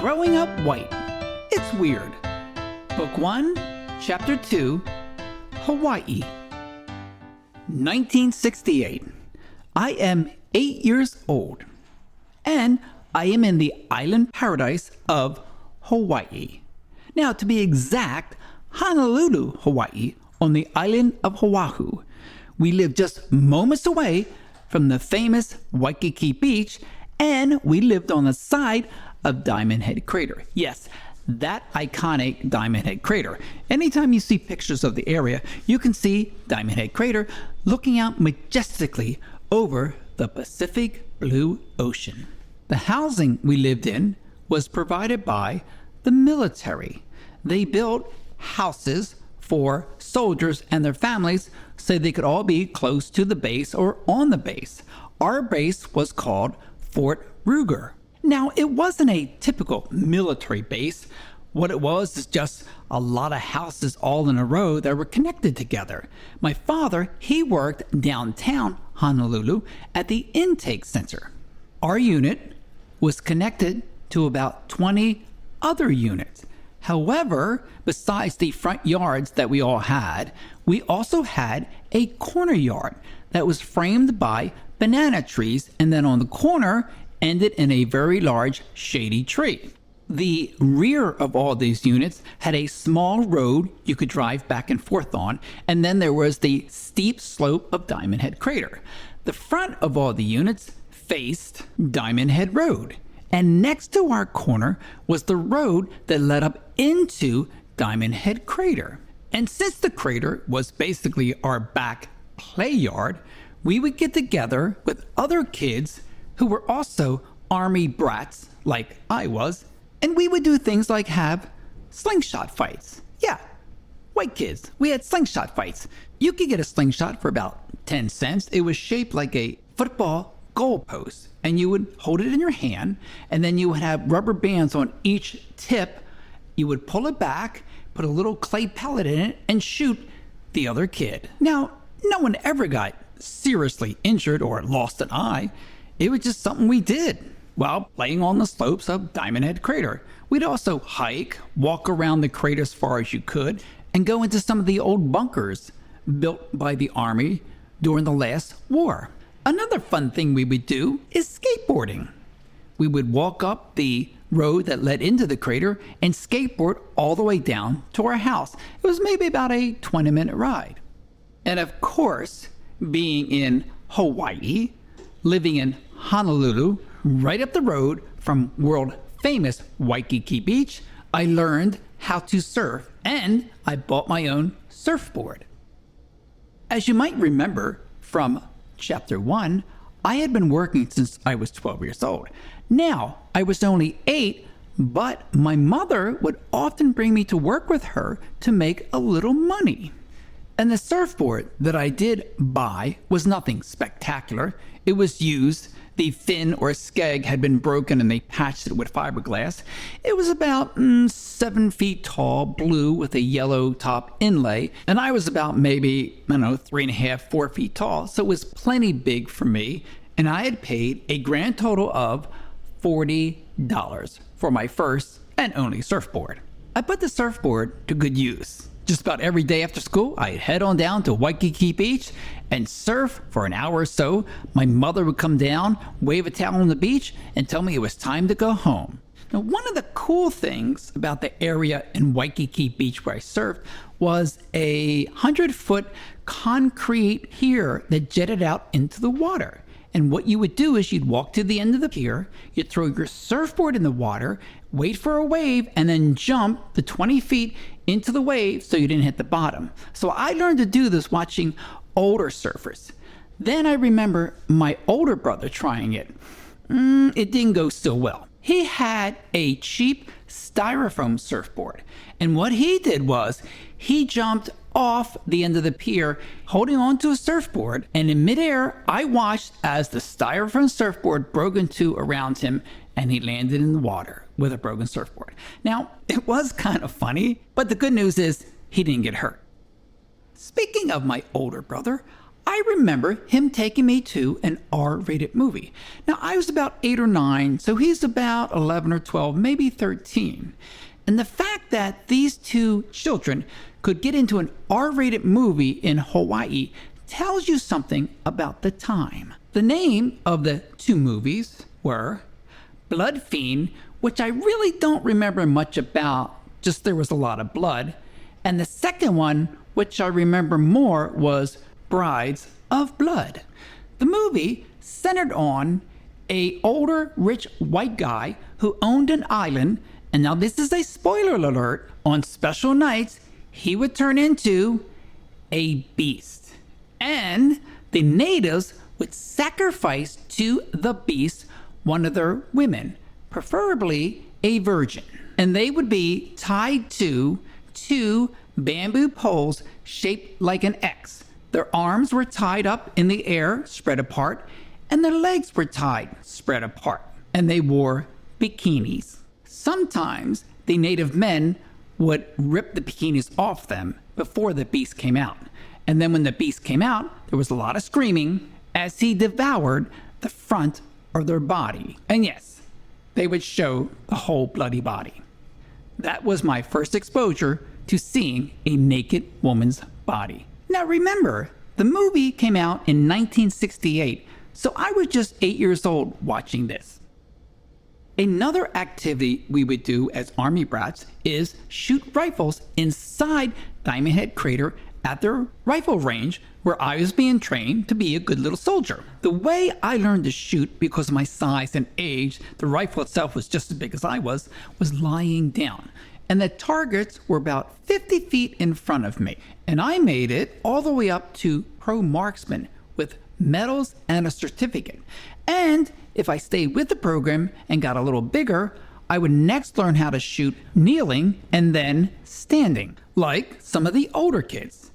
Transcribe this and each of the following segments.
Growing Up White. It's Weird. Book 1, Chapter 2, Hawaii. 1968. I am 8 years old, and I am in the island paradise of Hawaii. Now, to be exact, Honolulu, Hawaii, on the island of Oahu. We live just moments away from the famous Waikiki Beach, and we lived on the side of Diamond Head Crater. Yes, that iconic Diamond Head Crater. Anytime you see pictures of the area, you can see Diamond Head Crater looking out majestically over the Pacific Blue Ocean. The housing we lived in was provided by the military. They built houses for soldiers and their families so they could all be close to the base or on the base. Our base was called Fort Ruger. Now, it wasn't a typical military base. What it was is just a lot of houses all in a row that were connected together. My father, he worked downtown Honolulu at the intake center. Our unit was connected to about 20 other units. However, besides the front yards that we all had, we also had a corner yard that was framed by banana trees, and then on the corner ended in a very large shady tree. The rear of all these units had a small road you could drive back and forth on, and then there was the steep slope of Diamond Head Crater. The front of all the units faced Diamond Head Road, and next to our corner was the road that led up into Diamond Head Crater. And since the crater was basically our back play yard, we would get together with other kids who were also army brats like I was, and we would do things like have slingshot fights. Yeah, white kids, we had slingshot fights. You could get a slingshot for about 10 cents. It was shaped like a football goalpost, and you would hold it in your hand, and then you would have rubber bands on each tip. You would pull it back, put a little clay pellet in it, and shoot the other kid. Now, no one ever got seriously injured or lost an eye. It was just something we did while playing on the slopes of Diamond Head Crater. We'd also hike, walk around the crater as far as you could, and go into some of the old bunkers built by the Army during the last war. Another fun thing we would do is skateboarding. We would walk up the road that led into the crater and skateboard all the way down to our house. It was maybe about a 20-minute ride. And of course, being in Hawaii, living in Honolulu, right up the road from world famous Waikiki Beach, I learned how to surf, and I bought my own surfboard. As you might remember from Chapter 1, I had been working since I was 12 years old. Now, I was only 8, but my mother would often bring me to work with her to make a little money. And the surfboard that I did buy was nothing spectacular. It was used. The fin or skeg had been broken and they patched it with fiberglass. It was about 7 feet tall, blue with a yellow top inlay. And I was about maybe, 3.5, 4 feet tall. So it was plenty big for me. And I had paid a grand total of $40 for my first and only surfboard. I put the surfboard to good use. Just about every day after school, I'd head on down to Waikiki Beach and surf for an hour or so. My mother would come down, wave a towel on the beach, and tell me it was time to go home. Now, one of the cool things about the area in Waikiki Beach where I surfed was a 100-foot concrete pier that jetted out into the water. And what you would do is you'd walk to the end of the pier, you'd throw your surfboard in the water, wait for a wave, and then jump the 20 feet into the wave so you didn't hit the bottom. So I learned to do this watching older surfers. Then I remember my older brother trying it. It didn't go so well. He had a cheap styrofoam surfboard, and what he did was he jumped off the end of the pier holding onto a surfboard, and in midair I watched as the styrofoam surfboard broke in two around him and he landed in the water with a broken surfboard. Now, it was kind of funny, but the good news is he didn't get hurt. Speaking of my older brother, I remember him taking me to an R-rated movie. Now, I was about 8 or 9, so he's about 11 or 12, maybe 13. And the fact that these two children could get into an R-rated movie in Hawaii tells you something about the time. The name of the two movies were Blood Fiend, which I really don't remember much about, just there was a lot of blood. And the second one, which I remember more, was Brides of Blood. The movie centered on a older rich white guy who owned an island, and now this is a spoiler alert, on special nights he would turn into a beast. And the natives would sacrifice to the beast one of their women, preferably a virgin. And they would be tied to two bamboo poles shaped like an X. Their arms were tied up in the air, spread apart, and their legs were tied, spread apart. And they wore bikinis. Sometimes the native men would rip the bikinis off them before the beast came out. And then when the beast came out, there was a lot of screaming as he devoured the front of their body. And yes, they would show the whole bloody body. That was my first exposure to seeing a naked woman's body. Now remember, the movie came out in 1968, so I was just 8 years old watching this. Another activity we would do as Army brats is shoot rifles inside Diamond Head Crater at their rifle range where I was being trained to be a good little soldier. The way I learned to shoot, because of my size and age, the rifle itself was just as big as I was lying down. And the targets were about 50 feet in front of me. And I made it all the way up to pro marksman with medals and a certificate. And if I stayed with the program and got a little bigger, I would next learn how to shoot kneeling and then standing, like some of the older kids.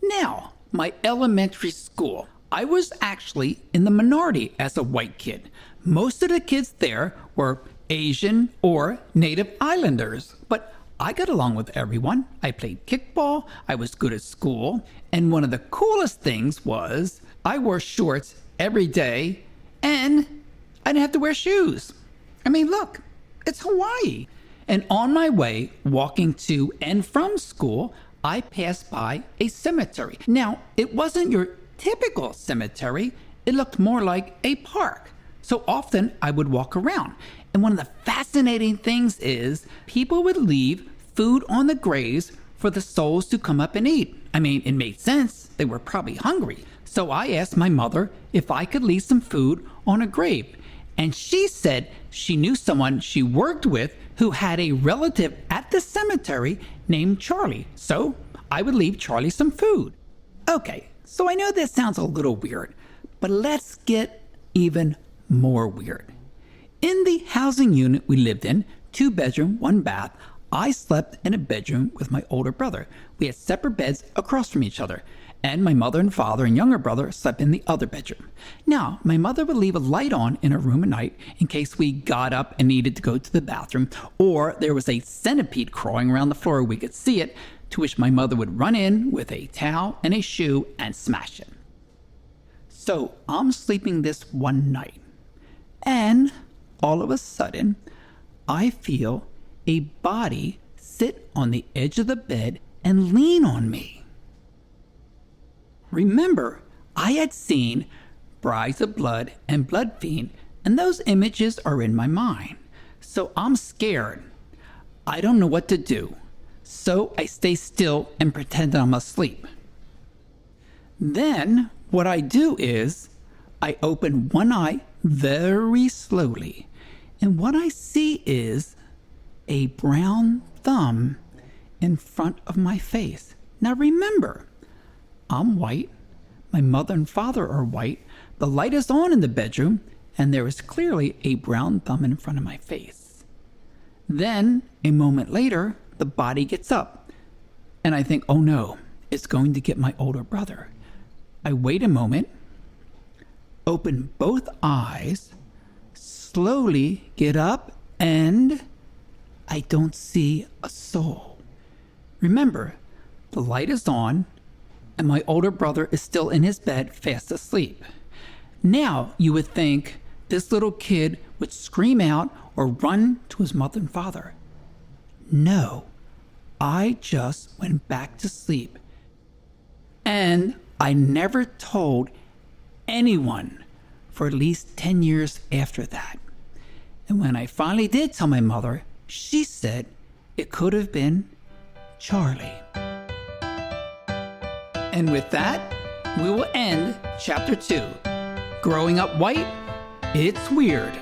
Now, my elementary school, I was actually in the minority as a white kid. Most of the kids there were Asian or native islanders, but I got along with everyone. I played kickball, I was good at school, and one of the coolest things was I wore shorts every day and I didn't have to wear shoes. I mean, look, it's Hawaii. And on my way walking to and from school, I passed by a cemetery. Now, it wasn't your typical cemetery. It looked more like a park. So often I would walk around. And one of the fascinating things is people would leave food on the graves for the souls to come up and eat. I mean, it made sense. They were probably hungry. So I asked my mother if I could leave some food on a grave. And she said she knew someone she worked with who had a relative at the cemetery named Charlie. So I would leave Charlie some food. Okay, so I know this sounds a little weird, but let's get even more weird. In the housing unit we lived in, 2 bedroom, 1 bath, I slept in a bedroom with my older brother. We had separate beds across from each other, and my mother and father and younger brother slept in the other bedroom. Now, my mother would leave a light on in her room at night in case we got up and needed to go to the bathroom, or there was a centipede crawling around the floor, we could see it, to which my mother would run in with a towel and a shoe and smash it. So I'm sleeping this one night, and all of a sudden, I feel a body sit on the edge of the bed and lean on me. Remember, I had seen Brides of Blood and Blood Fiend, and those images are in my mind. So I'm scared. I don't know what to do. So I stay still and pretend I'm asleep. Then what I do is I open one eye very slowly, and what I see is a brown thumb in front of my face. Now remember, I'm white, my mother and father are white, the light is on in the bedroom, and there is clearly a brown thumb in front of my face. Then, a moment later, the body gets up, and I think, oh no, it's going to get my older brother. I wait a moment, open both eyes, slowly get up, and I don't see a soul. Remember, the light is on, and my older brother is still in his bed fast asleep. Now you would think this little kid would scream out or run to his mother and father. No, I just went back to sleep. And I never told anyone for at least 10 years after that. And when I finally did tell my mother, she said it could have been Charlie. And with that, we will end Chapter 2. Growing Up White, it's weird.